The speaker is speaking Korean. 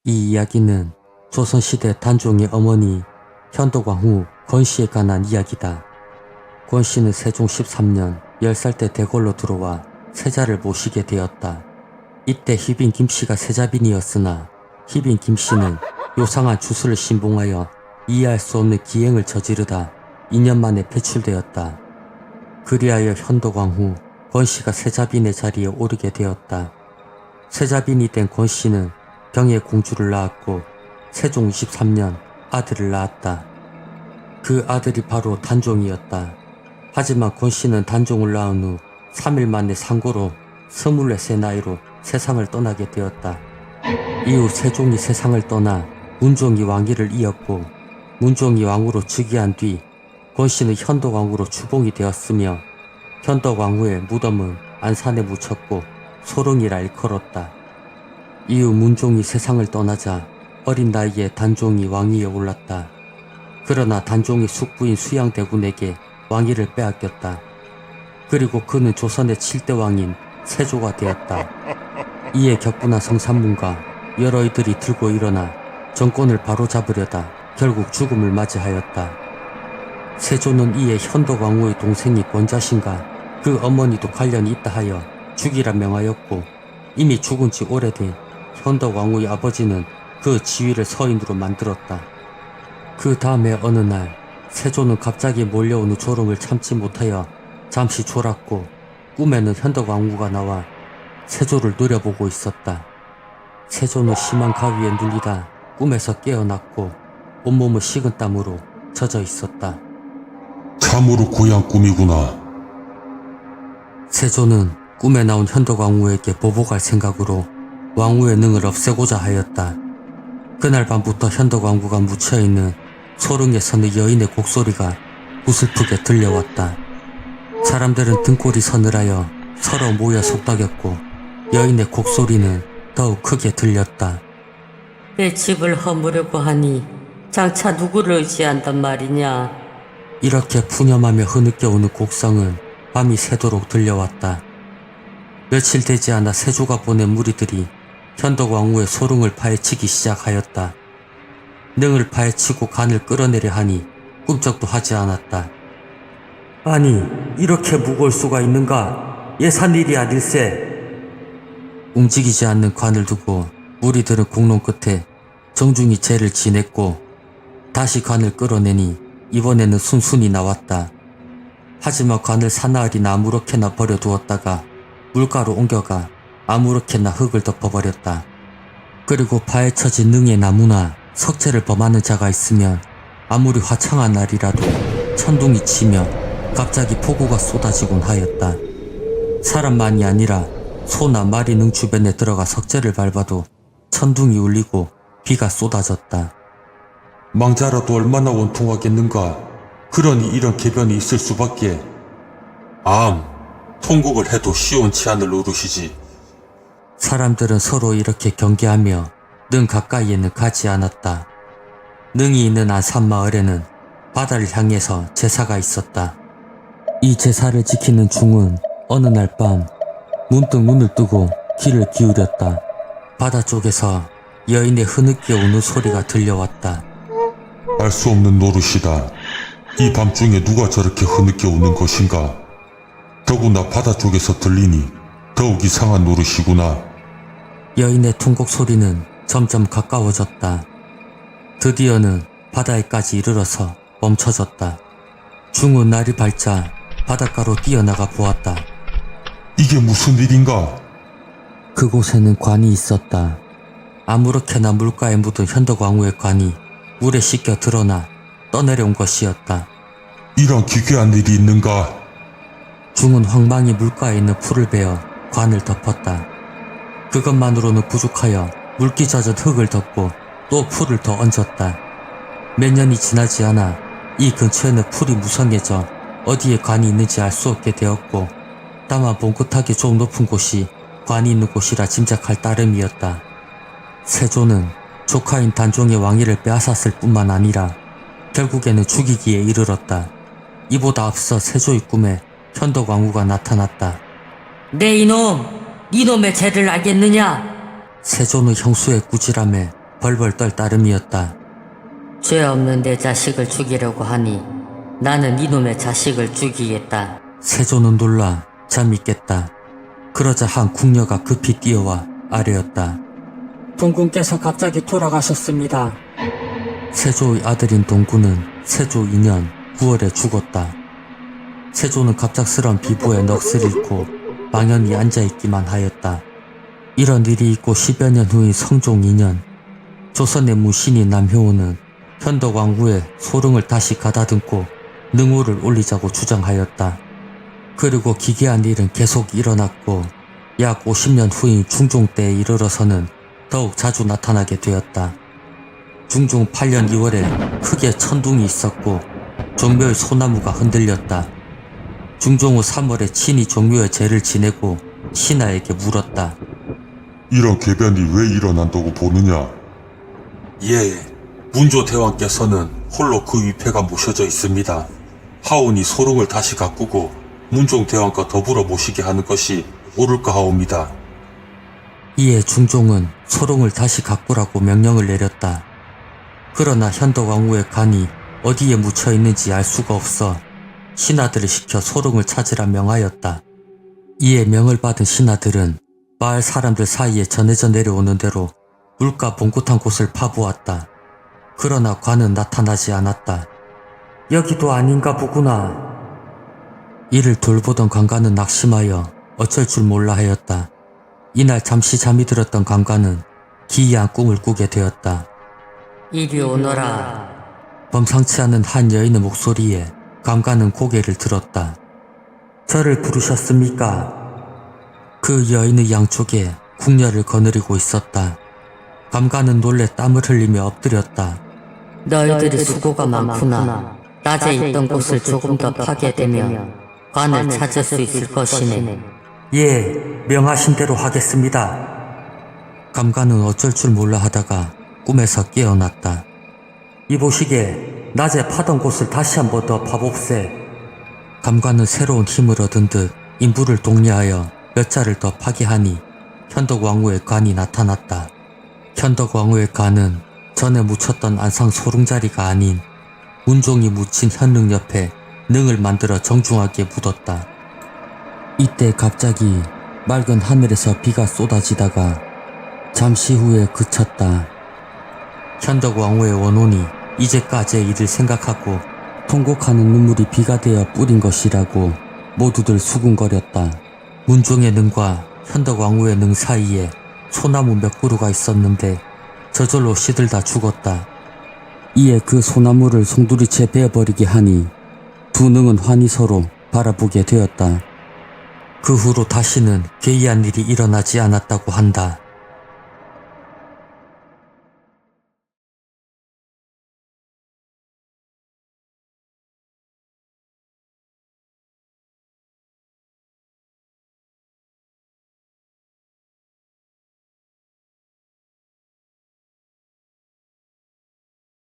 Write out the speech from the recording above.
이 이야기는 조선시대 단종의 어머니 현덕왕후 권씨에 관한 이야기다. 권씨는 세종 13년 10살 때 대궐로 들어와 세자를 모시게 되었다. 이때 희빈 김씨가 세자빈이었으나 희빈 김씨는 요상한 주술을 신봉하여 이해할 수 없는 기행을 저지르다 2년 만에 배출되었다. 그리하여 현덕왕후 권씨가 세자빈의 자리에 오르게 되었다. 세자빈이 된 권씨는 병의 공주를 낳았고 세종 23년 아들을 낳았다. 그 아들이 바로 단종이었다. 하지만 권씨는 단종을 낳은 후 3일 만에 상고로 24세 나이로 세상을 떠나게 되었다. 이후 세종이 세상을 떠나 문종이 왕위를 이었고 문종이 왕으로 즉위한 뒤 권씨는 현덕왕후로 추봉이 되었으며 현덕왕후의 무덤은 안산에 묻혔고 소릉이라 일컬었다. 이후 문종이 세상을 떠나자 어린 나이에 단종이 왕위에 올랐다. 그러나 단종이 숙부인 수양대군에게 왕위를 빼앗겼다. 그리고 그는 조선의 7대 왕인 세조가 되었다. 이에 격분한 성산문과 여러 이들이 들고 일어나 정권을 바로잡으려다 결국 죽음을 맞이하였다. 세조는 이에 현덕왕후의 동생이 권자신과 그 어머니도 관련이 있다 하여 죽이라 명하였고 이미 죽은 지 오래된 현덕왕후의 아버지는 그 지위를 서인으로 만들었다. 그 다음에 어느 날 세조는 갑자기 몰려오는 졸음을 참지 못하여 잠시 졸았고 꿈에는 현덕왕후가 나와 세조를 노려보고 있었다. 세조는 심한 가위에 눌리다 꿈에서 깨어났고 온몸은 식은땀으로 젖어 있었다. 참으로 고향 꿈이구나. 세조는 꿈에 나온 현덕왕후에게 보복할 생각으로 왕후의 능을 없애고자 하였다. 그날 밤부터 현덕왕후가 묻혀있는 소릉에서는 여인의 곡소리가 구슬프게 들려왔다. 사람들은 등골이 서늘하여 서로 모여 속닥였고 여인의 곡소리는 더욱 크게 들렸다. 내 집을 허무려고 하니 장차 누구를 의지한단 말이냐. 이렇게 푸념하며 흐느껴오는 곡성은 밤이 새도록 들려왔다. 며칠 되지 않아 세조가 보낸 무리들이 현덕왕후의 소릉을 파헤치기 시작하였다. 능을 파헤치고 간을 끌어내려 하니 꿈쩍도 하지 않았다. 아니, 이렇게 무거울 수가 있는가? 예산 일이 아닐세. 움직이지 않는 관을 두고 무리들은 공론 끝에 정중히 죄를 지냈고 다시 관을 끌어내니 이번에는 순순히 나왔다. 하지만 관을 사나흘이나 아무렇게나 버려두었다가 물가로 옮겨가 아무렇게나 흙을 덮어버렸다. 그리고 파헤쳐진 능의 나무나 석재를 범하는 자가 있으면 아무리 화창한 날이라도 천둥이 치며 갑자기 폭우가 쏟아지곤 하였다. 사람만이 아니라 소나 말이 능 주변에 들어가 석재를 밟아도 천둥이 울리고 비가 쏟아졌다. 망자라도 얼마나 원통하겠는가. 그러니 이런 개변이 있을 수밖에. 통곡을 해도 시원치 않을 노릇이지. 사람들은 서로 이렇게 경계하며 능 가까이에는 가지 않았다. 능이 있는 안산마을에는 바다를 향해서 제사가 있었다. 이 제사를 지키는 중은 어느 날 밤 문득 눈을 뜨고 귀를 기울였다. 바다 쪽에서 여인의 흐느껴 우는 소리가 들려왔다. 알 수 없는 노릇이다. 이 밤중에 누가 저렇게 흐느껴 우는 것인가. 더구나 바다 쪽에서 들리니 더욱 이상한 노릇이구나. 여인의 통곡 소리는 점점 가까워졌다. 드디어는 바다에까지 이르러서 멈춰졌다. 중은 날이 밝자 바닷가로 뛰어나가 보았다. 이게 무슨 일인가? 그곳에는 관이 있었다. 아무렇게나 물가에 묻은 현덕왕후의 관이 물에 씻겨 드러나 떠내려온 것이었다. 이런 기괴한 일이 있는가? 중은 황망히 물가에 있는 풀을 베어 관을 덮었다. 그것만으로는 부족하여 물기 젖은 흙을 덮고 또 풀을 더 얹었다. 몇 년이 지나지 않아 이 근처에는 풀이 무성해져 어디에 관이 있는지 알 수 없게 되었고 다만 봉긋하게 좀 높은 곳이 관이 있는 곳이라 짐작할 따름이었다. 세조는 조카인 단종의 왕위를 빼앗았을 뿐만 아니라 결국에는 죽이기에 이르렀다. 이보다 앞서 세조의 꿈에 현덕왕후가 나타났다. 내 이놈! 이놈의 죄를 알겠느냐? 세조는 형수의 꾸지람에 벌벌 떨 따름이었다. 죄 없는 내 자식을 죽이려고 하니 나는 이놈의 자식을 죽이겠다. 세조는 놀라 잠이 깼다. 그러자 한 궁녀가 급히 뛰어와 아뢰었다. 동군께서 갑자기 돌아가셨습니다. 세조의 아들인 동구는 세조 2년 9월에 죽었다. 세조는 갑작스런 비보에 넋을 잃고 망연히 앉아있기만 하였다. 이런 일이 있고 10여 년 후인 성종 2년, 조선의 무신인 남효호는 현덕왕후에 소릉을 다시 가다듬고 능호를 올리자고 주장하였다. 그리고 기괴한 일은 계속 일어났고 약 50년 후인 중종 때에 이르러서는 더욱 자주 나타나게 되었다. 중종 8년 2월에 크게 천둥이 있었고 종묘의 소나무가 흔들렸다. 중종 후 3월에 친히 종묘의 제를 지내고 신하에게 물었다. 이런 개변이 왜 일어난다고 보느냐? 예, 문조 대왕께서는 홀로 그 위패가 모셔져 있습니다. 하오니 소릉을 다시 가꾸고 문종 대왕과 더불어 모시게 하는 것이 옳을까 하옵니다. 이에 중종은 소릉을 다시 가꾸라고 명령을 내렸다. 그러나 현덕왕후의 간이 어디에 묻혀 있는지 알 수가 없어 신하들을 시켜 소릉을 찾으라 명하였다. 이에 명을 받은 신하들은 마을 사람들 사이에 전해져 내려오는 대로 물가 봉긋한 곳을 파보았다. 그러나 관은 나타나지 않았다. 여기도 아닌가 보구나. 이를 돌보던 관관은 낙심하여 어쩔 줄 몰라 하였다. 이날 잠시 잠이 들었던 관관은 기이한 꿈을 꾸게 되었다. 이리 오너라. 범상치 않은 한 여인의 목소리에 관관은 고개를 들었다. 저를 부르셨습니까? 그 여인의 양쪽에 궁녀를 거느리고 있었다. 관관은 놀래 땀을 흘리며 엎드렸다. 너희들이 수고가 많구나. 낮에 있던 곳을 조금 더 파괴되면 관을 찾을 수 있을 것이네. 예, 명하신 대로 하겠습니다. 감관은 어쩔 줄 몰라 하다가 꿈에서 깨어났다. 이보시게 낮에 파던 곳을 다시 한 번 더 파봅세. 감관은 새로운 힘을 얻은 듯 인부를 독려하여 몇 자를 더 파괴하니 현덕왕후의 관이 나타났다. 현덕왕후의 관은 전에 묻혔던 안상 소릉자리가 아닌 문종이 묻힌 현릉 옆에 능을 만들어 정중하게 묻었다. 이때 갑자기 맑은 하늘에서 비가 쏟아지다가 잠시 후에 그쳤다. 현덕왕후의 원혼이 이제까지의 일을 생각하고 통곡하는 눈물이 비가 되어 뿌린 것이라고 모두들 수군거렸다. 문종의 능과 현덕왕후의 능 사이에 소나무 몇 그루가 있었는데 저절로 시들다 죽었다. 이에 그 소나무를 송두리째 베어버리게 하니 두 능은 환히 서로 바라보게 되었다. 그 후로 다시는 괴이한 일이 일어나지 않았다고 한다.